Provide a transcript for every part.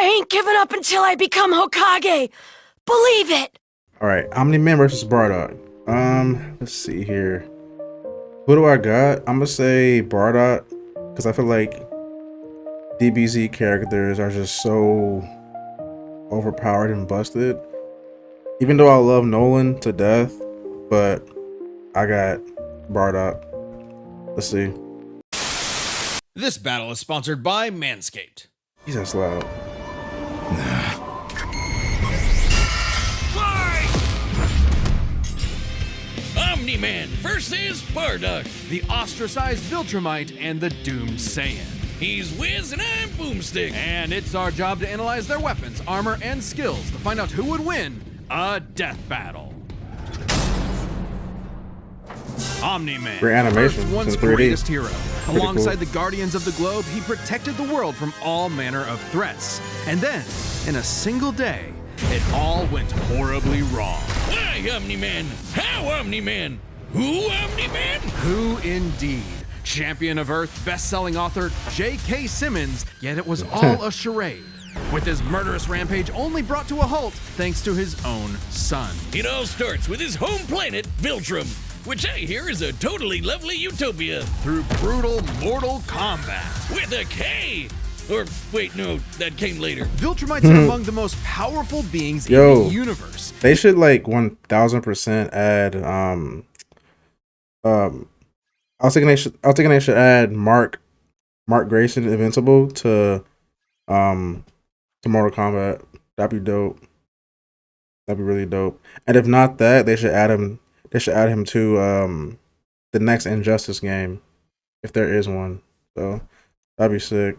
I ain't giving up until I become Hokage. Believe it. All right, Omni-Man versus Bardock. Let's see here. Who do I got? I'm gonna say Bardock because I feel like DBZ characters are just so overpowered and busted. Even though I love Nolan to death, but I got Bardock. Let's see. This battle is sponsored by Manscaped. He's just loud. Omni-Man versus Bardock. The ostracized Viltrumite and the doomed Saiyan. He's Wiz and I'm Boomstick. And it's our job to analyze their weapons, armor, and skills to find out who would win a death battle. Omni-Man, Great animation. Earth's once It's in 3D. greatest hero. Pretty Alongside cool. the Guardians of the Globe, he protected the world from all manner of threats. And then, in a single day, it all went horribly wrong. Why Omni-Man? How Omni-Man? Who Omni-Man? Who indeed? Champion of Earth, best-selling author J.K. Simmons, yet it was all a charade, with his murderous rampage only brought to a halt thanks to his own son. It all starts with his home planet, Viltrum, which I hear is a totally lovely utopia. Through brutal mortal combat. With a K! Or, wait, no, that came later. Viltrumites are among the most powerful beings in Yo. the universe. They should like 1000% add I was thinking they should add Mark Grayson Invincible to Mortal Kombat. That'd be dope. That'd be really dope. And if not that, they should add him to the next Injustice game, if there is one. So that'd be sick.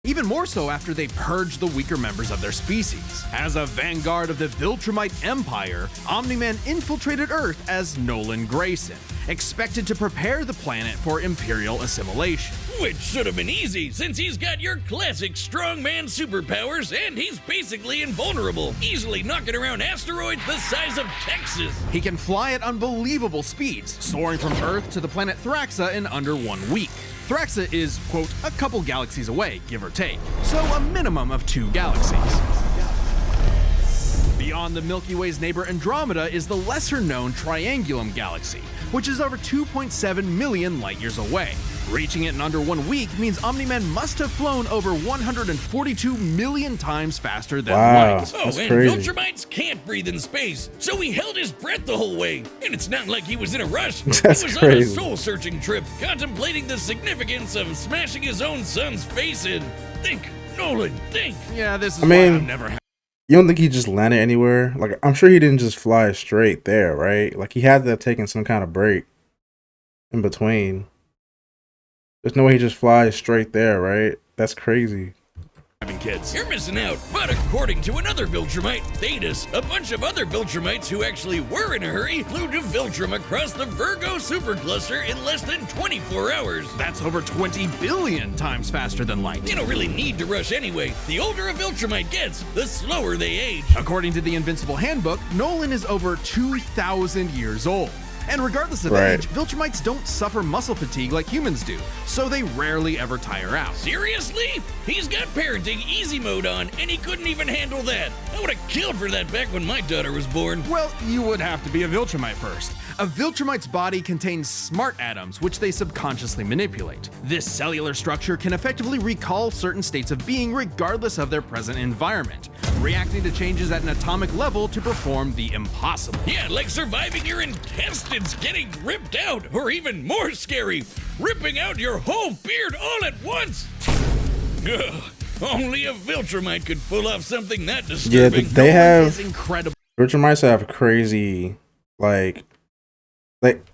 Even more so after they purged the weaker members of their species. As a vanguard of the Viltrumite Empire, Omni-Man infiltrated Earth as Nolan Grayson, expected to prepare the planet for Imperial assimilation. Which should have been easy, since he's got your classic strongman superpowers and he's basically invulnerable, easily knocking around asteroids the size of Texas. He can fly at unbelievable speeds, soaring from Earth to the planet Thraxa in under 1 week. Thraxa is, quote, a couple galaxies away, give or take, so a minimum of 2 galaxies. Beyond the Milky Way's neighbor Andromeda is the lesser-known Triangulum Galaxy, which is over 2.7 million light-years away. Reaching it in under 1 week means Omni-Man must have flown over 142 million times faster than Wow. light. Oh, That's and crazy. Viltrumites can't breathe in space, so he held his breath the whole way. And it's not like he was in a rush. That's he was crazy. on a soul-searching trip, contemplating the significance of smashing his own son's face in. Think, Nolan, think. Yeah, this is I mean- why I've never had. You don't think he just landed anywhere? Like, I'm sure he didn't just fly straight there, right? Like, he had to have taken some kind of break in between. There's no way he just flies straight there, right? That's crazy. having kids. You're missing out. But according to another Viltrumite, Thetis, a bunch of other Viltrumites who actually were in a hurry flew to Viltrum across the Virgo supercluster in less than 24 hours. That's over 20 billion times faster than light. You don't really need to rush anyway. The older a Viltrumite gets, the slower they age. According to the Invincible Handbook, Nolan is over 2,000 years old. And regardless of Right. age, Viltrumites don't suffer muscle fatigue like humans do, so they rarely ever tire out. Seriously? He's got parenting easy mode on, and he couldn't even handle that. I would have killed for that back when my daughter was born. Well, you would have to be a Viltrumite first. A Viltrumite's body contains smart atoms, which they subconsciously manipulate. This cellular structure can effectively recall certain states of being regardless of their present environment, reacting to changes at an atomic level to perform the impossible. Yeah, like surviving your intestines getting ripped out, or even more scary, ripping out your whole beard all at once. Ugh, only a Viltrumite could pull off something that Yeah, disturbing. they have It's incredible. Viltrumites have crazy, like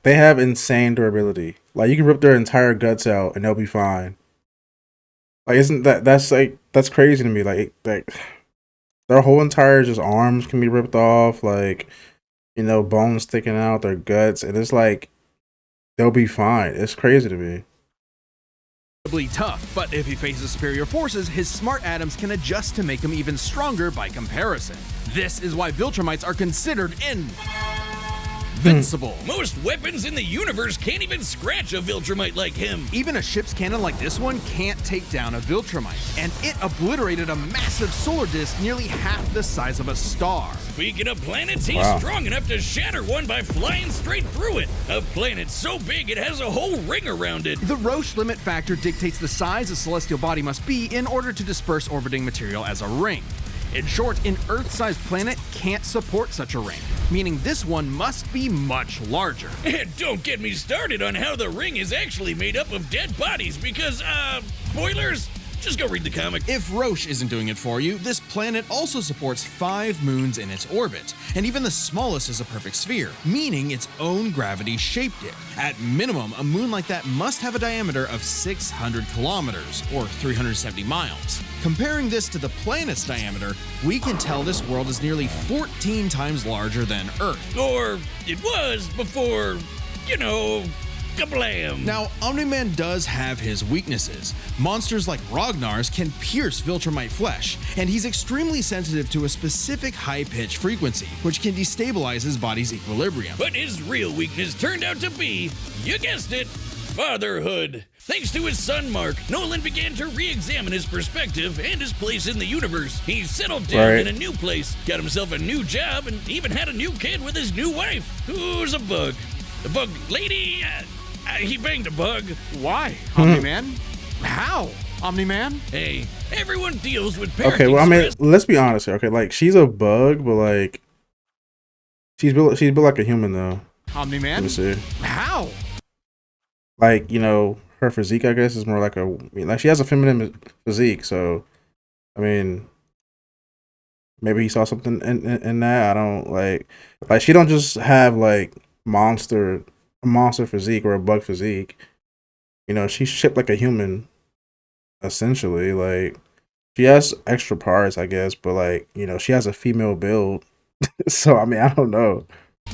they have insane durability. Like you can rip their entire guts out and they'll be fine. Like isn't that's crazy to me. Like their whole entire just arms can be ripped off, like bones sticking out, their guts, and it's like they'll be fine. It's crazy to me. Tough, but if he faces superior forces, his smart atoms can adjust to make him even stronger by comparison. This is why Viltrumites are considered Invincible. Most weapons in the universe can't even scratch a Viltrumite like him. Even a ship's cannon like this one can't take down a Viltrumite, and it obliterated a massive solar disk nearly half the size of a star. Speaking of planets, he's Wow. strong enough to shatter one by flying straight through it. A planet so big it has a whole ring around it. The Roche limit factor dictates the size a celestial body must be in order to disperse orbiting material as a ring. In short, an Earth-sized planet can't support such a ring, meaning this one must be much larger. And don't get me started on how the ring is actually made up of dead bodies because, spoilers? Just go read the comic. If Roche isn't doing it for you, this planet also supports 5 moons in its orbit, and even the smallest is a perfect sphere, meaning its own gravity shaped it. At minimum, a moon like that must have a diameter of 600 kilometers, or 370 miles. Comparing this to the planet's diameter, we can tell this world is nearly 14 times larger than Earth. Or it was before, you know, kablam. Now, Omni-Man does have his weaknesses. Monsters like Ragnar's can pierce Viltrumite flesh, and he's extremely sensitive to a specific high-pitch frequency, which can destabilize his body's equilibrium. But his real weakness turned out to be, you guessed it, fatherhood. Thanks to his son Mark, Nolan began to re-examine his perspective and his place in the universe. He settled down Right. in a new place, got himself a new job, and even had a new kid with his new wife, who's a bug. A bug lady? He banged a bug. Why, Omni-Man? How, Omni-Man? Hey, everyone deals with parenting Okay, well, I mean, stress. let's be honest here. Okay, like she's a bug, but like she's built like a human though. Let Omni-Man? me see. How? Like, you know, her physique, I guess, is more like like she has a feminine physique. So, I mean, maybe he saw something in that. I don't like she don't just have like a monster physique or a bug physique. You know, she's shaped like a human, essentially. Like, she has extra parts, I guess, but like, you know, she has a female build. So, I mean, I don't know.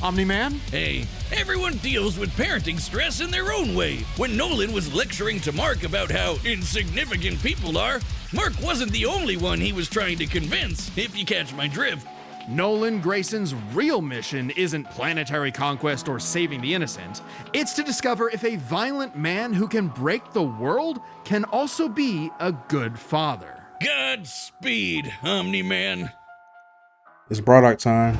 Omni-Man? Hey, everyone deals with parenting stress in their own way. When Nolan was lecturing to Mark about how insignificant people are, Mark wasn't the only one he was trying to convince, if you catch my drift. Nolan Grayson's real mission isn't planetary conquest or saving the innocent. It's to discover if a violent man who can break the world can also be a good father. Godspeed, Omni-Man. It's Bardock time.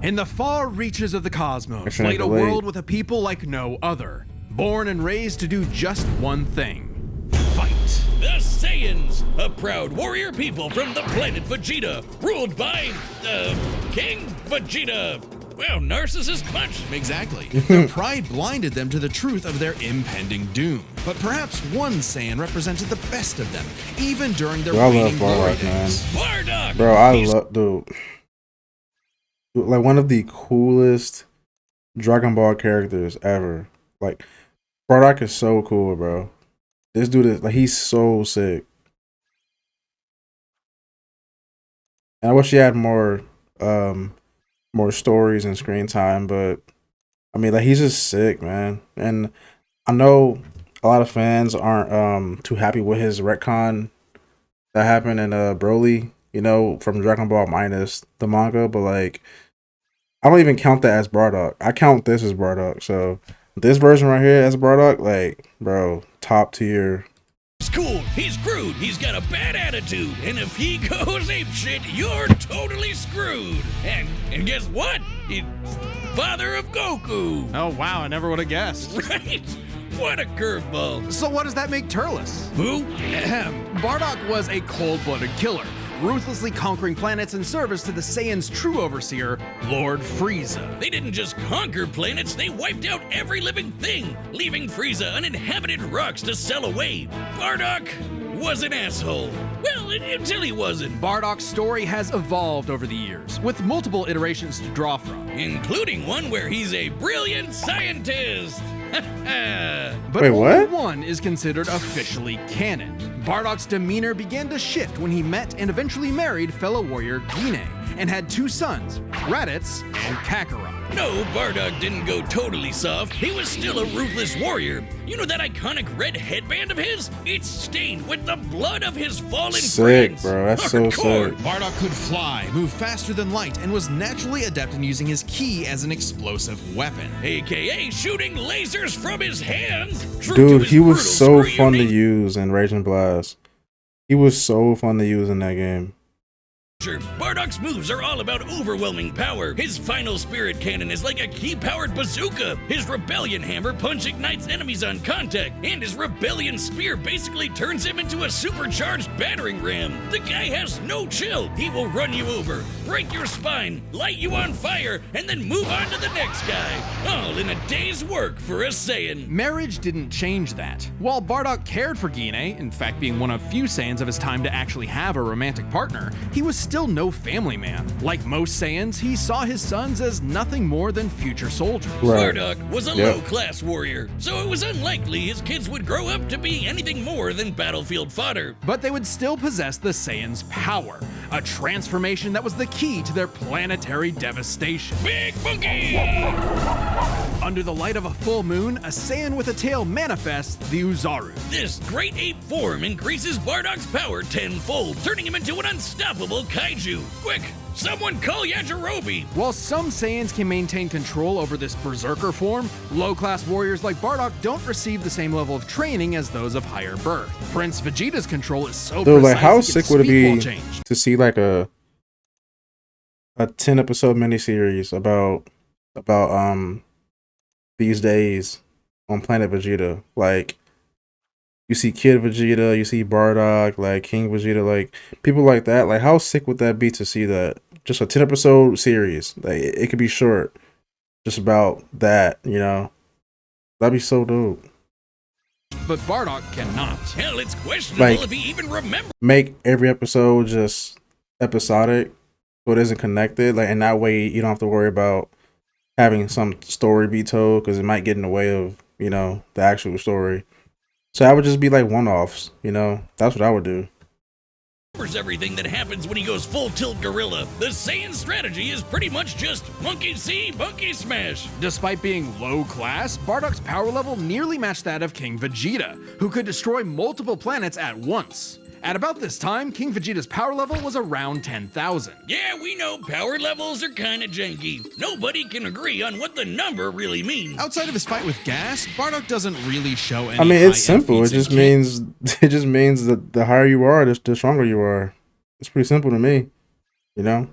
In the far reaches of the cosmos Actually, laid a delayed. world with a people like no other, born and raised to do just one thing: fight. The Saiyans, a proud warrior people from the planet Vegeta, ruled by, King Vegeta. Well, narcissist punch. Exactly. Their pride blinded them to the truth of their impending doom. But perhaps one Saiyan represented the best of them, even during their Dude, I love waning glory Bardock, man. days. Bardock! Bro, I He's love, dude. Like, one of the coolest Dragon Ball characters ever. Like, Bardock is so cool, bro. This dude is, like, he's so sick. And I wish he had more stories and screen time, but I mean, like, he's just sick, man. And I know a lot of fans aren't too happy with his retcon that happened in Broly, you know, from Dragon Ball minus the manga, but like, I don't even count that as Bardock. I count this as Bardock. So this version right here as Bardock, like, bro, top tier. cool, he's crude, he's got a bad attitude, and if he goes apeshit, you're totally screwed. And guess what? He's father of Goku. Oh wow, I never would have guessed. Right? What a curveball. So what does that make Turles? Who? Ahem. Bardock was a cold-blooded killer, ruthlessly conquering planets in service to the Saiyans' true overseer, Lord Frieza. They didn't just conquer planets, they wiped out every living thing, leaving Frieza uninhabited rocks to sell away. Bardock was an asshole. Well, until he wasn't. Bardock's story has evolved over the years, with multiple iterations to draw from. Including one where he's a brilliant scientist. But Wait, only what? one is considered officially canon. Bardock's demeanor began to shift when he met and eventually married fellow warrior Guinea, and had two sons, Raditz and Kakarot. No, Bardock didn't go totally soft. He was still a ruthless warrior. You know that iconic red headband of his? It's stained with the blood of his fallen Sick, friends. bro. That's so sick. Bardock could fly, move faster than light, and was naturally adept in using his ki as an explosive weapon. AKA shooting lasers from his hands. True to Dude, his he was brutal so screw fun to unique use in Raging Blast. He was so fun to use in that game. Bardock's moves are all about overwhelming power. His final spirit cannon is like a ki-powered bazooka. His rebellion hammer punch ignites enemies on contact, and his rebellion spear basically turns him into a supercharged battering ram. The guy has no chill. He will run you over, break your spine, light you on fire, and then move on to the next guy. All in a day's work for a Saiyan. Marriage didn't change that. While Bardock cared for Gine, in fact being one of few Saiyans of his time to actually have a romantic partner, he was still no family man. Like most Saiyans, he saw his sons as nothing more than future soldiers. Right. Bardock was a Yep. low-class warrior, so it was unlikely his kids would grow up to be anything more than battlefield fodder. But they would still possess the Saiyans' power, a transformation that was the key to their planetary devastation. Big Monkey! Under the light of a full moon, a Saiyan with a tail manifests the Uzaru. This great ape form increases Bardock's power tenfold, turning him into an unstoppable kaiju. Quick, someone call Yajirobe! While some Saiyans can maintain control over this berserker form, low-class warriors like Bardock don't receive the same level of training as those of higher birth. Prince Vegeta's control is so Dude, precise like how he gets sick would it speed wall be change. to see like a 10-episode miniseries about these days on Planet Vegeta? Like you see Kid Vegeta, you see Bardock, like King Vegeta, like people like that. Like how sick would that be to see that? Just a 10-episode series. Like it could be short, just about that, you know. That'd be so dope. But Bardock cannot. Hell, it's questionable Like- if he even remembers. Make every episode just episodic, so it isn't connected. Like, and that way you don't have to worry about having some story be told because it might get in the way of, you know, the actual story. So I would just be like one-offs, you know. That's what I would do. Everything that happens when he goes full tilt gorilla. The Saiyan strategy is pretty much just monkey see, monkey smash. Despite being low class, Bardock's power level nearly matched that of King Vegeta, who could destroy multiple planets at once. At about this time, King Vegeta's power level was around 10,000. Yeah, we know power levels are kinda janky. Nobody can agree on what the number really means. Outside of his fight with Gas, Bardock doesn't really show any I mean, it's high-end simple. It feats just in means that the higher you are, the stronger you are. It's pretty simple to me, you know.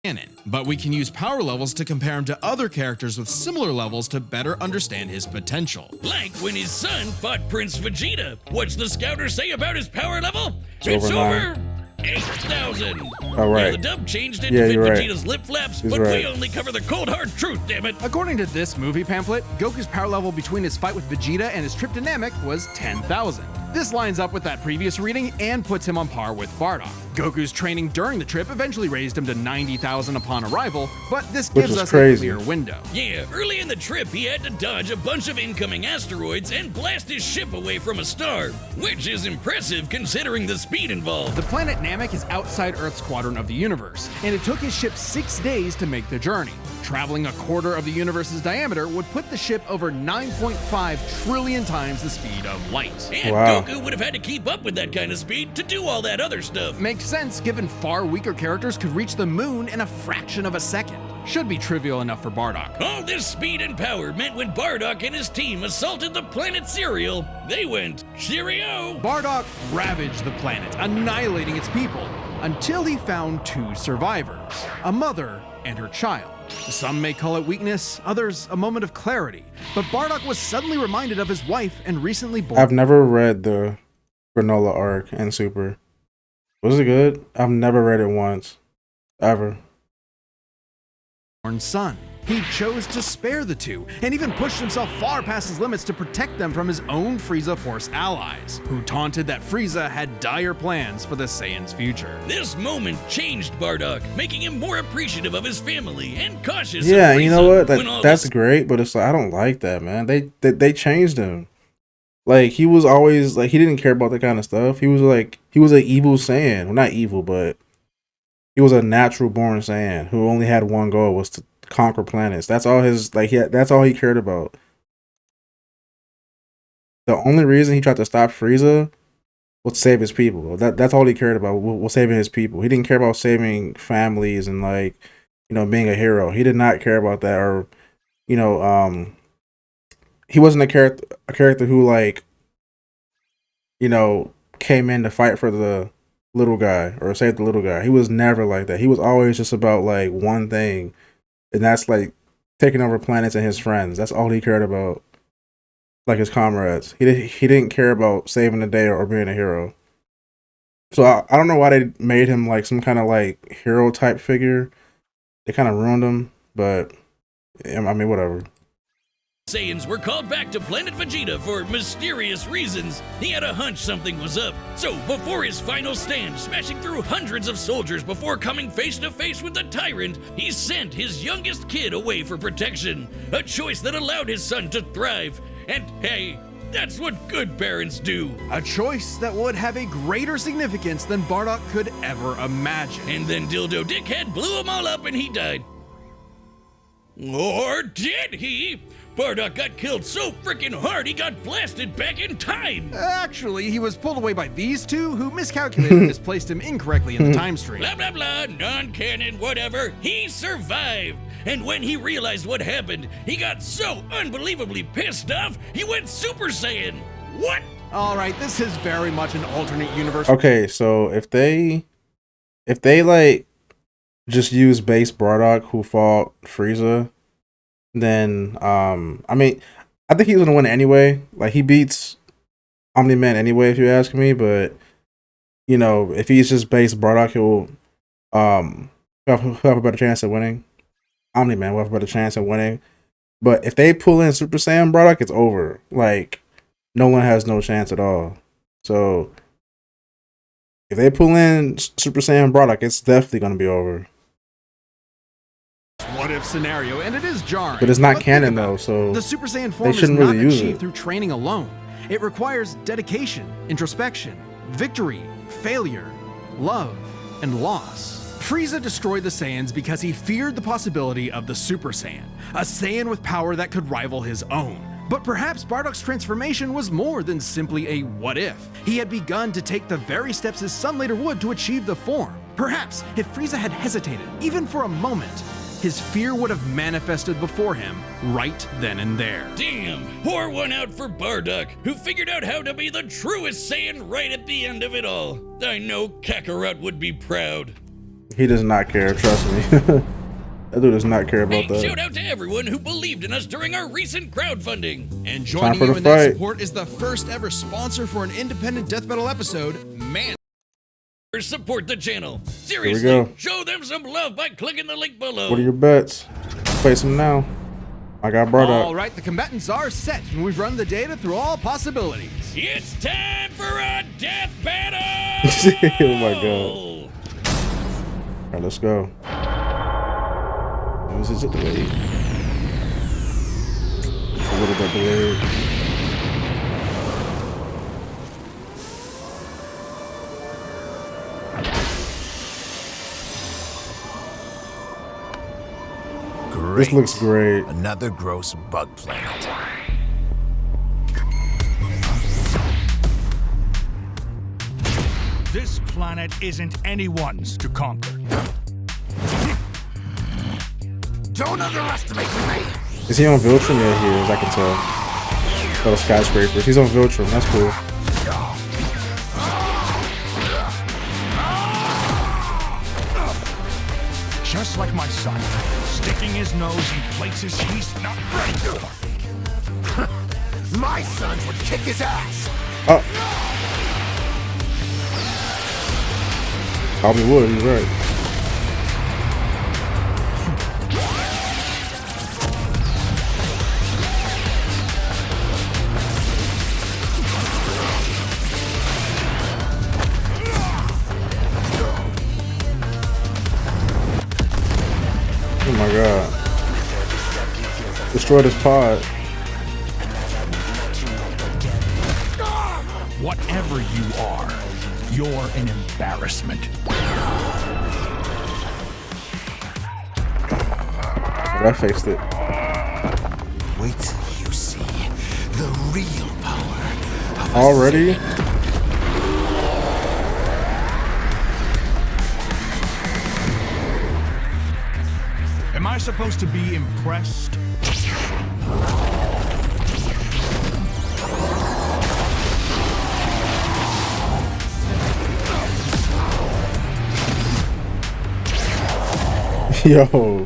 canon, but we can use power levels to compare him to other characters with similar levels to better understand his potential. Like when his son fought Prince Vegeta. What's the scouter say about his power level? It's over nine. 8,000. All right. Yeah, the dub changed it Yeah, to fit you're right. Vegeta's lip flaps, He's but right. we only cover the cold hard truth, damn it. According to this movie pamphlet, Goku's power level between his fight with Vegeta and his trip to Namek was 10,000. This lines up with that previous reading and puts him on par with Bardock. Goku's training during the trip eventually raised him to 90,000 upon arrival, but this Which gives is us crazy. a clear window. Yeah, early in the trip, he had to dodge a bunch of incoming asteroids and blast his ship away from a star, which is impressive considering the speed involved. The planet Namek is outside Earth's quadrant of the universe, and it took his ship 6 days to make the journey. Traveling a quarter of the universe's diameter would put the ship over 9.5 trillion times the speed of light. And Wow. Goku would have had to keep up with that kind of speed to do all that other stuff. Makes sense given far weaker characters could reach the moon in a fraction of a second. Should be trivial enough for Bardock. All this speed and power meant when Bardock and his team assaulted the planet Cereal, they went, cheerio! Bardock ravaged the planet, annihilating its people, until he found two survivors, a mother and her child. Some may call it weakness, others a moment of clarity, but Bardock was suddenly reminded of his wife and recently I've never read the Granola arc in Super. Was it good? I've never read it once. Ever. born son. He chose to spare the two, and even pushed himself far past his limits to protect them from his own Frieza Force allies, who taunted that Frieza had dire plans for the Saiyans' future. This moment changed Bardock, making him more appreciative of his family and cautious Yeah, of you know Frieza what? when all That's this- great, but it's like I don't like that, man. They changed him. Like he was always like he didn't care about that kind of stuff. He was an evil Saiyan. Well, not evil, but he was a natural born Saiyan who only had one goal was to conquer planets. That's all his that's all he cared about. The only reason he tried to stop Frieza was to save his people. That's all he cared about. Was saving his people. He didn't care about saving families and like, you know, being a hero. He did not care about that. Or, you know, he wasn't a character who like, you know, came in to fight for the little guy or save the little guy. He was never like that. He was always just about like one thing, and that's like taking over planets and his friends. That's all he cared about. Like his comrades. He didn't care about saving the day or being a hero. So I don't know why they made him like some kind of like hero type figure. They kind of ruined him, but I mean, whatever. Saiyans were called back to planet Vegeta for mysterious reasons. He had a hunch something was up. So before his final stand, smashing through hundreds of soldiers before coming face to face with the tyrant, he sent his youngest kid away for protection. A choice that allowed his son to thrive. And hey, that's what good parents do. A choice that would have a greater significance than Bardock could ever imagine. And then Dildo Dickhead blew them all up and he died. Or did he? Bardock got killed so freaking hard he got blasted back in time. Actually, he was pulled away by these two who miscalculated and misplaced him incorrectly in the time stream. Blah, blah, blah, non-canon, whatever. He survived. And when he realized what happened, he got so unbelievably pissed off, he went Super Saiyan. What? All right, this is very much an alternate universe. Okay, so if they like just use base Bardock who fought Frieza, then I mean, I think he's gonna win anyway. Like he beats Omni-Man anyway, if you ask me. But you know, if he's just base Bardock, he'll have a better chance of winning. Omni-Man will have a better chance of winning. But if they pull in Super Saiyan Bardock, it's over. Like no one has no chance at all. So if they pull in Super Saiyan Bardock, it's definitely gonna be over. What if scenario, and it is jarring. But it's not think canon about though, it. so The Super Saiyan form is shouldn't not really use achieved it. through training alone. It requires dedication, introspection, victory, failure, love, and loss. Frieza destroyed the Saiyans because he feared the possibility of the Super Saiyan, a Saiyan with power that could rival his own. But perhaps Bardock's transformation was more than simply a what if. He had begun to take the very steps his son later would to achieve the form. Perhaps if Frieza had hesitated, even for a moment, his fear would have manifested before him right then and there. Damn, pour one out for Bardock, who figured out how to be the truest Saiyan right at the end of it all. I know Kakarot would be proud. he does not care, trust me. That dude does not care about Hey, that. shout out to everyone who believed in us during our recent crowdfunding. And Time joining for you the in that fight. support is the first ever sponsor for an independent death metal episode, Man. Support the channel. Seriously, go. show them some love by clicking the link below. What are your bets? Face him now. I got Bardock. All right, the combatants are set, and we've run the data through all possibilities. It's time for a death battle! Oh my god. All right, let's go. This is delayed. It's a little bit delayed. This looks great. Another gross bug planet. This planet isn't anyone's to conquer. Don't underestimate me! Is he on Viltrum? Yeah, he is. I can tell. Oh, skyscrapers. He's on Viltrum. That's cool. Just like my son, sticking his nose in places he's not ready for. My sons would kick his ass! Oh. Probably would. He's right. Oh my god. Destroyed his pod. Whatever you are, you're an embarrassment. That fixed it. Wait till you see the real power of a Already? Am I supposed to be impressed? Yo.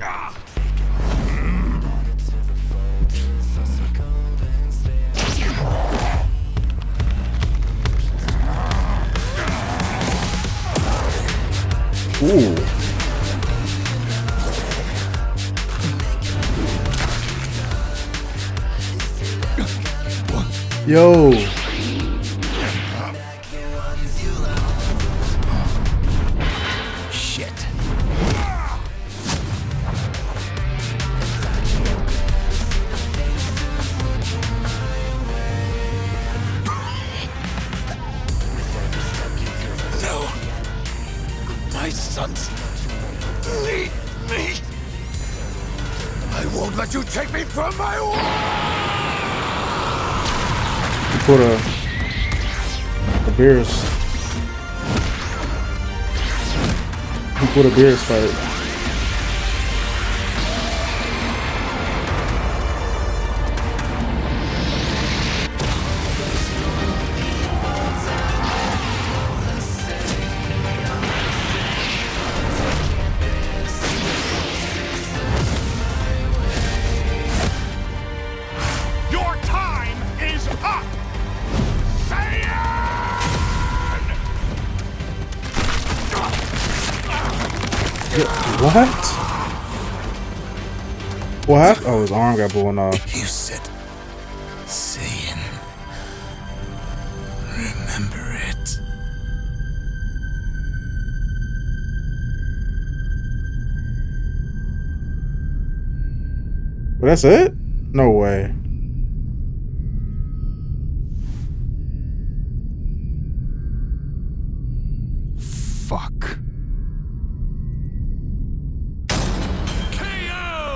Ooh. Yo. shit. No. My sons need me. I won't let you take me from my Put a Beerus. He put a Beerus fight. Your time is up! What? What? Oh, his arm got blown off. You said Saiyan. Remember it. But that's it? No way. Fuck.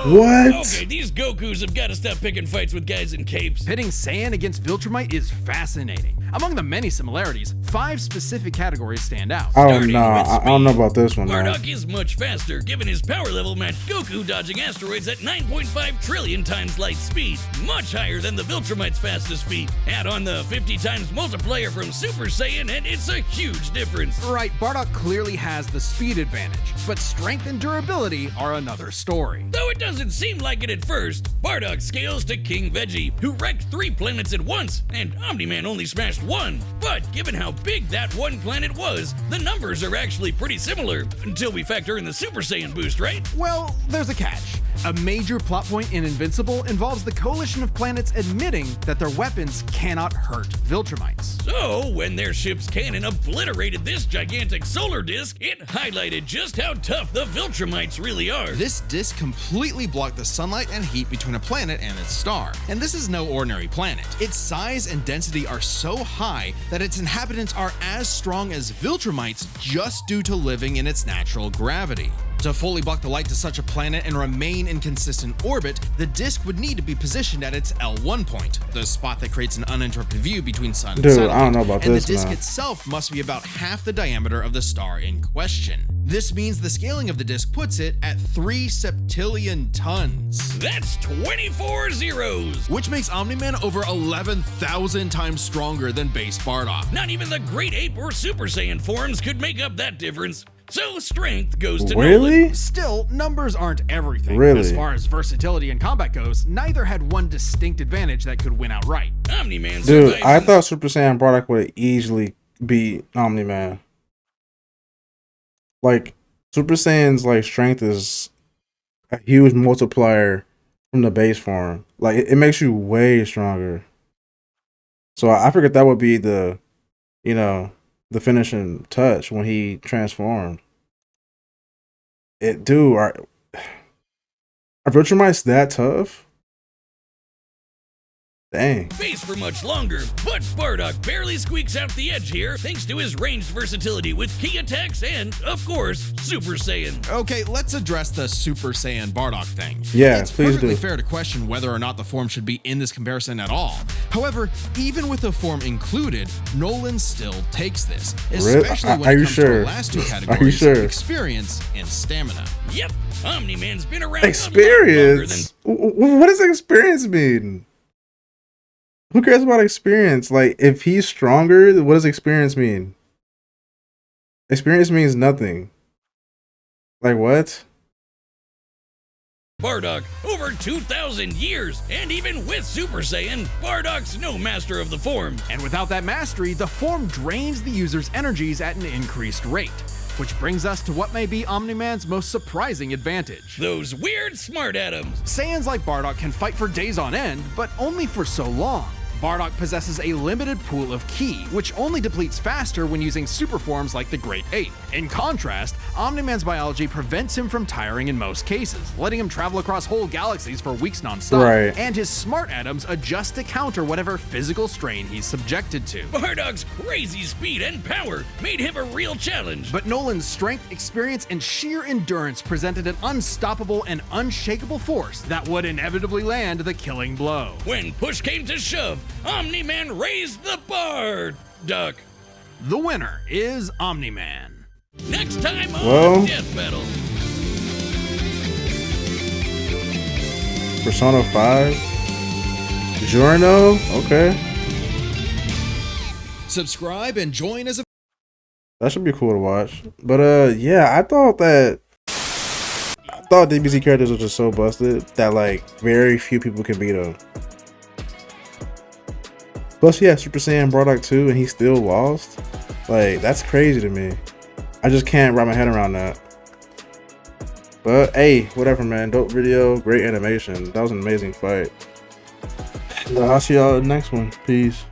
What? Okay, these Gokus have got to stop picking fights with guys in capes. Pitting Saiyan against Viltrumite is fascinating. Among the many similarities, 5 specific categories stand out. I don't Starting know. with I don't know about this one, man. Bardock is much faster, given his power level matched Goku dodging asteroids at 9.5 trillion times light speed, much higher than the Viltrumite's fastest speed. Add on the 50 times multiplier from Super Saiyan, and it's a huge difference. Right, Bardock clearly has the speed advantage, but strength and durability are another story. Though it doesn't seem like it at first, Bardock scales to King Veggie, who wrecked 3 planets at once, and Omni-Man only smashed 1. But given how big that one planet was, the numbers are actually pretty similar, until we factor in the Super Saiyan boost, right? Well, there's a catch. A major plot point in Invincible involves the coalition of planets admitting that their weapons cannot hurt Viltrumites. So, when their ship's cannon obliterated this gigantic solar disk, it highlighted just how tough the Viltrumites really are. This disk completely blocked the sunlight and heat between a planet and its star. And this is no ordinary planet. Its size and density are so high that its inhabitants are as strong as Viltrumites just due to living in its natural gravity. To fully block the light to such a planet and remain in consistent orbit, the disk would need to be positioned at its L1 point, the spot that creates an uninterrupted view between sun and Dude, satellite. I don't know about and this, the disk man. itself must be about half the diameter of the star in question. This means the scaling of the disk puts it at 3 septillion tons, That's 24 zeros! which makes Omni-Man over 11,000 times stronger than base Bardock. Not even the Great Ape or Super Saiyan forms could make up that difference. So strength goes to Really? Nolan. Still, numbers aren't everything. Really? As far as versatility in combat goes, neither had one distinct advantage that could win outright. Omni-Man Dude, survives I in- thought Super Saiyan Bardock would easily beat Omni-Man. Like, Super Saiyan's like strength is a huge multiplier from the base form. Like, it makes you way stronger. So I figured that would be the, you know, the finishing touch when he transformed. Dude, are Viltrumites that tough? Dang. Face for much longer, but Bardock barely squeaks out the edge here thanks to his ranged versatility with key attacks and, of course, Super Saiyan. Okay, let's address the Super Saiyan Bardock thing. Yeah, it's please perfectly do. fair to question whether or not the form should be in this comparison at all. However, even with the form included, Nolan still takes this, especially when Are it you comes to sure? the last two Are you categories, sure? experience and stamina. Yep, Omni-Man's been around a lot longer Experience? What does experience mean? Who cares about experience? Like, if he's stronger, what does experience mean? Experience means nothing. Like, what? Bardock, over 2,000 years, and even with Super Saiyan, Bardock's no master of the form. And without that mastery, the form drains the user's energies at an increased rate. Which brings us to what may be Omni-Man's most surprising advantage. Those weird smart atoms. Saiyans like Bardock can fight for days on end, but only for so long. Bardock possesses a limited pool of ki, which only depletes faster when using super forms like the Great Ape. In contrast, Omni-Man's biology prevents him from tiring in most cases, letting him travel across whole galaxies for weeks non-stop. Right. And his smart atoms adjust to counter whatever physical strain he's subjected to. Bardock's crazy speed and power made him a real challenge. But Nolan's strength, experience, and sheer endurance presented an unstoppable and unshakable force that would inevitably land the killing blow. When push came to shove, Omni-Man raised the Bardock. The winner is Omni-Man. Next time on Well. Death Battle. Persona 5? Giorno? Okay. Subscribe and join as a That should be cool to watch. But yeah, I thought DBZ characters were just so busted that like very few people can beat them. Plus, yeah, Super Saiyan Bardock 2 and he still lost. Like, that's crazy to me. I just can't wrap my head around that. But hey, whatever, man. Dope video, great animation. That was an amazing fight. I'll see y'all in the next one. Peace.